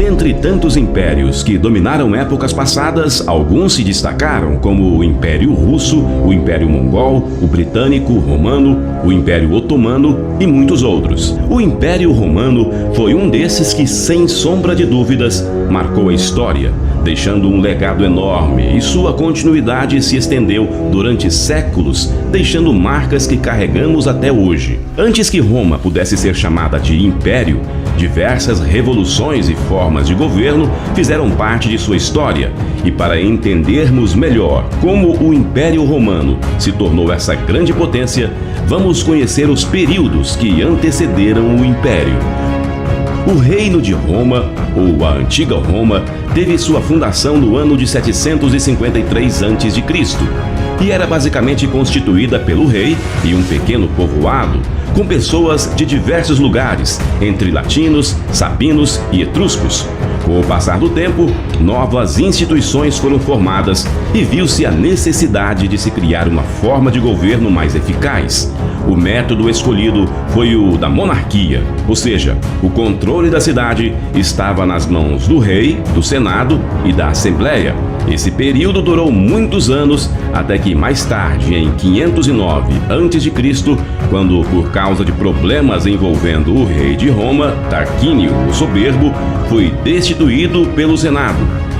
Entre tantos impérios que dominaram épocas passadas, alguns se destacaram, como o Império Russo, o Império Mongol, o Britânico, Romano, o Império Otomano e muitos outros. O Império Romano foi um desses que, sem sombra de dúvidas, marcou a história, deixando um legado enorme, e sua continuidade se estendeu durante séculos, deixando marcas que carregamos até hoje. Antes que Roma pudesse ser chamada de império, diversas revoluções e formas de governo fizeram parte de sua história. E para entendermos melhor como o Império Romano se tornou essa grande potência, vamos conhecer os períodos que antecederam o Império. O Reino de Roma, ou a Antiga Roma, teve sua fundação no ano de 753 a.C. e era basicamente constituída pelo rei e um pequeno povoado, com pessoas de diversos lugares, entre latinos, sabinos e etruscos. Com o passar do tempo, novas instituições foram formadas e viu-se a necessidade de se criar uma forma de governo mais eficaz. O método escolhido foi o da monarquia, ou seja, o controle da cidade estava nas mãos do rei, do senado e da assembleia. Esse período durou muitos anos, até que mais tarde, em 509 a.C., quando, por causa de problemas envolvendo o rei de Roma, Tarquínio o Soberbo, foi destituído pelo Senado,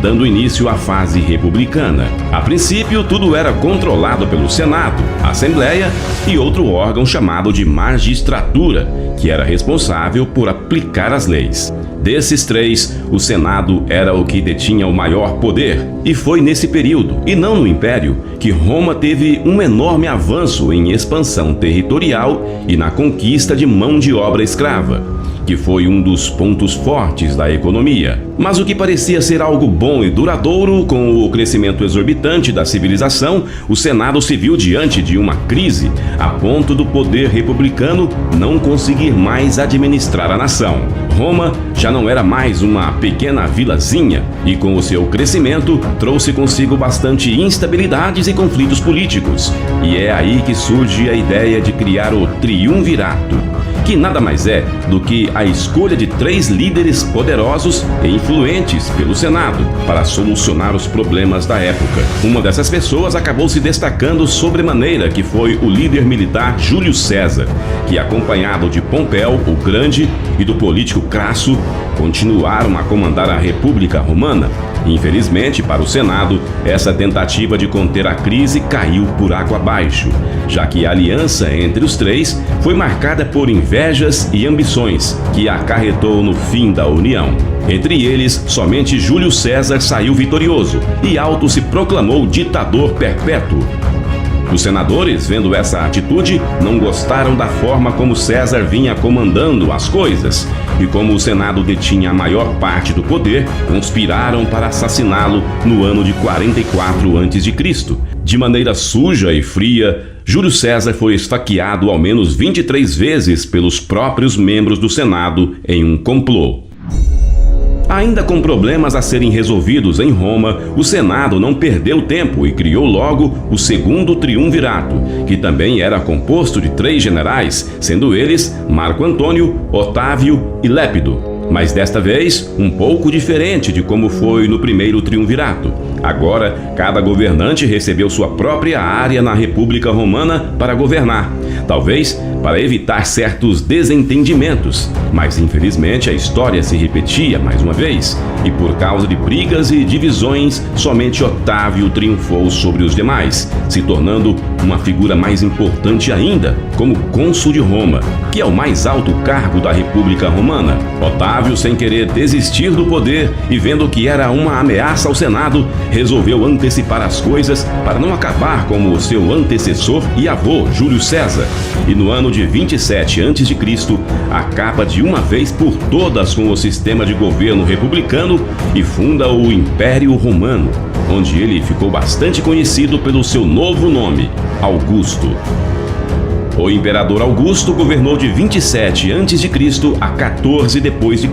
dando início à fase republicana. A princípio, tudo era controlado pelo Senado, Assembleia e outro órgão chamado de Magistratura, que era responsável por aplicar as leis. Desses três, o Senado era o que detinha o maior poder, e foi nesse período, e não no Império, que Roma teve um enorme avanço em expansão territorial e na conquista de mão de obra escrava, que foi um dos pontos fortes da economia. Mas o que parecia ser algo bom e duradouro, com o crescimento exorbitante da civilização, o Senado se viu diante de uma crise, a ponto do poder republicano não conseguir mais administrar a nação. Roma já não era mais uma pequena vilazinha e, com o seu crescimento, trouxe consigo bastante instabilidades e conflitos políticos. E é aí que surge a ideia de criar o triunvirato, que nada mais é do que a escolha de 3 líderes poderosos e influentes pelo Senado para solucionar os problemas da época. Uma dessas pessoas acabou se destacando sobremaneira, que foi o líder militar Júlio César, que, acompanhado de Pompeu o Grande e do político Crasso, continuaram a comandar a República Romana. Infelizmente, para o Senado, essa tentativa de conter a crise caiu por água abaixo, já que a aliança entre os três foi marcada por invejas e ambições, que acarretou no fim da união. Entre eles, somente Júlio César saiu vitorioso e auto se proclamou ditador perpétuo. Os senadores, vendo essa atitude, não gostaram da forma como César vinha comandando as coisas, e como o Senado detinha a maior parte do poder, conspiraram para assassiná-lo no ano de 44 a.C. De maneira suja e fria, Júlio César foi esfaqueado ao menos 23 vezes pelos próprios membros do Senado em um complô. Ainda com problemas a serem resolvidos em Roma, o Senado não perdeu tempo e criou logo o segundo triunvirato, que também era composto de 3 generais, sendo eles Marco Antônio, Otávio e Lépido. Mas desta vez, um pouco diferente de como foi no primeiro triunvirato. Agora, cada governante recebeu sua própria área na República Romana para governar, talvez para evitar certos desentendimentos. Mas infelizmente a história se repetia mais uma vez, e por causa de brigas e divisões, somente Otávio triunfou sobre os demais, se tornando uma figura mais importante ainda, como cônsul de Roma, que é o mais alto cargo da República Romana. Otávio, sem querer desistir do poder e vendo que era uma ameaça ao Senado, resolveu antecipar as coisas para não acabar como o seu antecessor e avô, Júlio César. E no ano de 27 a.C., acaba de uma vez por todas com o sistema de governo republicano e funda o Império Romano, onde ele ficou bastante conhecido pelo seu novo nome, Augusto. O imperador Augusto governou de 27 a.C. a 14 d.C.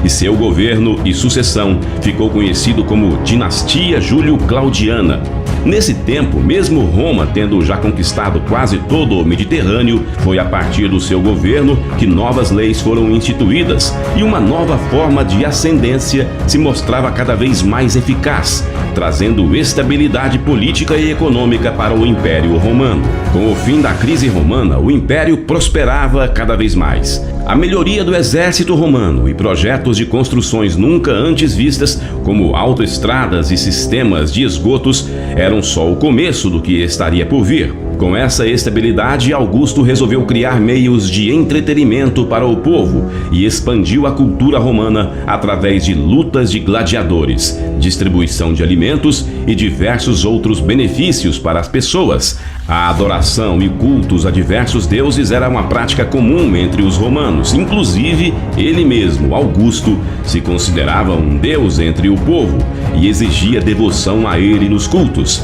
e seu governo e sucessão ficou conhecido como Dinastia Júlio-Claudiana. Nesse tempo, mesmo Roma tendo já conquistado quase todo o Mediterrâneo, foi a partir do seu governo que novas leis foram instituídas e uma nova forma de ascendência se mostrava cada vez mais eficaz, trazendo estabilidade política e econômica para o Império Romano. Com o fim da crise romana, o Império prosperava cada vez mais. A melhoria do exército romano e projetos de construções nunca antes vistas, como autoestradas e sistemas de esgotos, eram só o começo do que estaria por vir. Com essa estabilidade, Augusto resolveu criar meios de entretenimento para o povo e expandiu a cultura romana através de lutas de gladiadores, distribuição de alimentos e diversos outros benefícios para as pessoas. A adoração e cultos a diversos deuses era uma prática comum entre os romanos. Inclusive, ele mesmo, Augusto, se considerava um deus entre o povo e exigia devoção a ele nos cultos.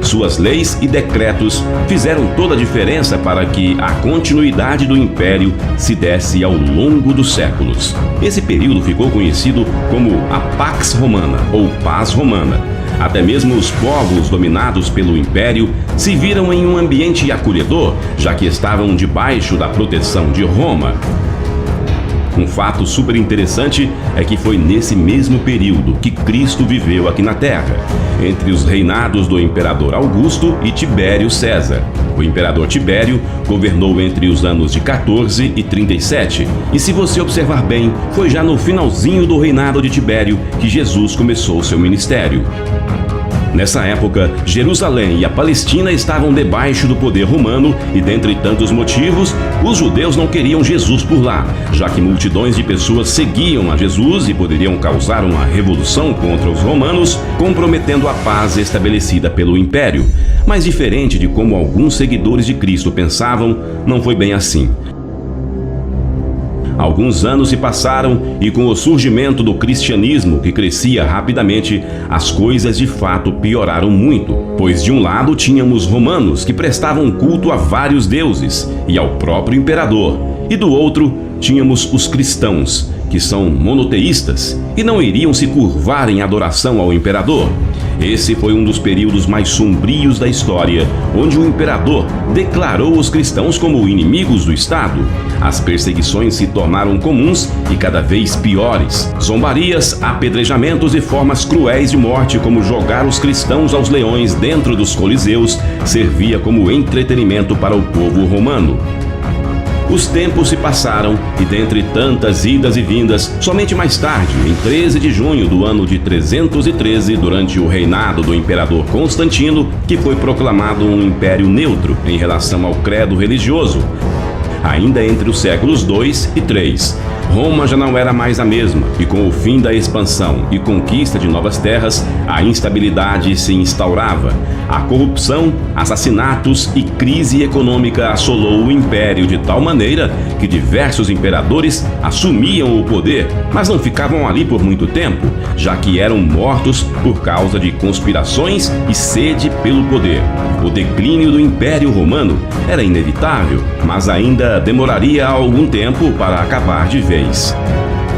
Suas leis e decretos fizeram toda a diferença para que a continuidade do império se desse ao longo dos séculos. Esse período ficou conhecido como a Pax Romana ou Paz Romana. Até mesmo os povos dominados pelo império se viram em um ambiente acolhedor, já que estavam debaixo da proteção de Roma. Um fato super interessante é que foi nesse mesmo período que Cristo viveu aqui na Terra, entre os reinados do imperador Augusto e Tibério César. O imperador Tibério governou entre os anos de 14 e 37, e se você observar bem, foi já no finalzinho do reinado de Tibério que Jesus começou seu ministério. Nessa época, Jerusalém e a Palestina estavam debaixo do poder romano e, dentre tantos motivos, os judeus não queriam Jesus por lá, já que multidões de pessoas seguiam a Jesus e poderiam causar uma revolução contra os romanos, comprometendo a paz estabelecida pelo Império. Mas diferente de como alguns seguidores de Cristo pensavam, não foi bem assim. Alguns anos se passaram e com o surgimento do cristianismo, que crescia rapidamente, as coisas de fato pioraram muito, pois de um lado tínhamos romanos que prestavam culto a vários deuses e ao próprio imperador, e do outro tínhamos os cristãos, que são monoteístas e não iriam se curvar em adoração ao imperador. Esse foi um dos períodos mais sombrios da história, onde o imperador declarou os cristãos como inimigos do Estado. As perseguições se tornaram comuns e cada vez piores. Zombarias, apedrejamentos e formas cruéis de morte, como jogar os cristãos aos leões dentro dos coliseus, servia como entretenimento para o povo romano. Os tempos se passaram e, dentre tantas idas e vindas, somente mais tarde, em 13 de junho do ano de 313, durante o reinado do imperador Constantino, que foi proclamado um império neutro em relação ao credo religioso. Ainda entre os séculos 2 e 3, Roma já não era mais a mesma, e com o fim da expansão e conquista de novas terras, a instabilidade se instaurava. A corrupção, assassinatos e crise econômica assolou o império de tal maneira que diversos imperadores assumiam o poder, mas não ficavam ali por muito tempo, já que eram mortos por causa de conspirações e sede pelo poder. O declínio do Império Romano era inevitável, mas ainda demoraria algum tempo para acabar de vez.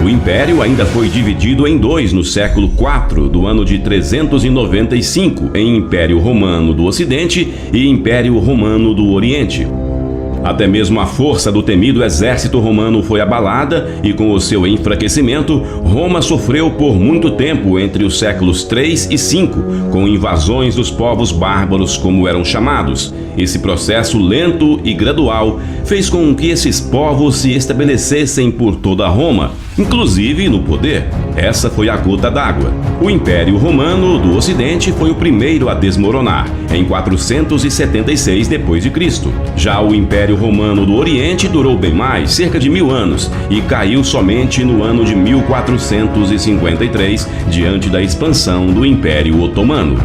O Império ainda foi dividido em dois no século IV do ano de 395, em Império Romano do Ocidente e Império Romano do Oriente. Até mesmo a força do temido exército romano foi abalada e, com o seu enfraquecimento, Roma sofreu por muito tempo entre os séculos 3 e 5, com invasões dos povos bárbaros, como eram chamados. Esse processo lento e gradual fez com que esses povos se estabelecessem por toda Roma, inclusive no poder. Essa foi a gota d'água. O Império Romano do Ocidente foi o primeiro a desmoronar, em 476 d.C. Já o Império Romano do Oriente durou bem mais, cerca de 1000 anos, e caiu somente no ano de 1453, diante da expansão do Império Otomano.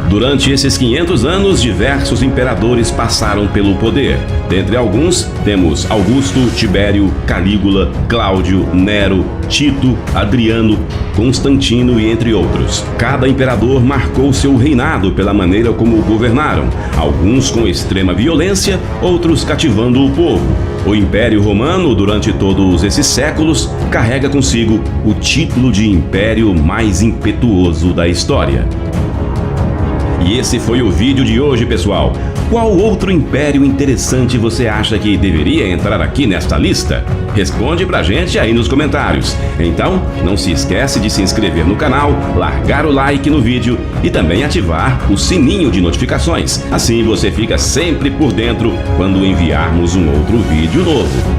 Durante esses 500 anos, diversos imperadores passaram pelo poder. Dentre alguns, temos Augusto, Tibério, Calígula, Cláudio, Nero, Tito, Adriano, Constantino e entre outros. Cada imperador marcou seu reinado pela maneira como governaram, alguns com extrema violência, outros cativando o povo. O Império Romano, durante todos esses séculos, carrega consigo o título de império mais impetuoso da história. E esse foi o vídeo de hoje, pessoal. Qual outro império interessante você acha que deveria entrar aqui nesta lista? Responde pra gente aí nos comentários. Então, não se esquece de se inscrever no canal, largar o like no vídeo e também ativar o sininho de notificações. Assim você fica sempre por dentro quando enviarmos um outro vídeo novo.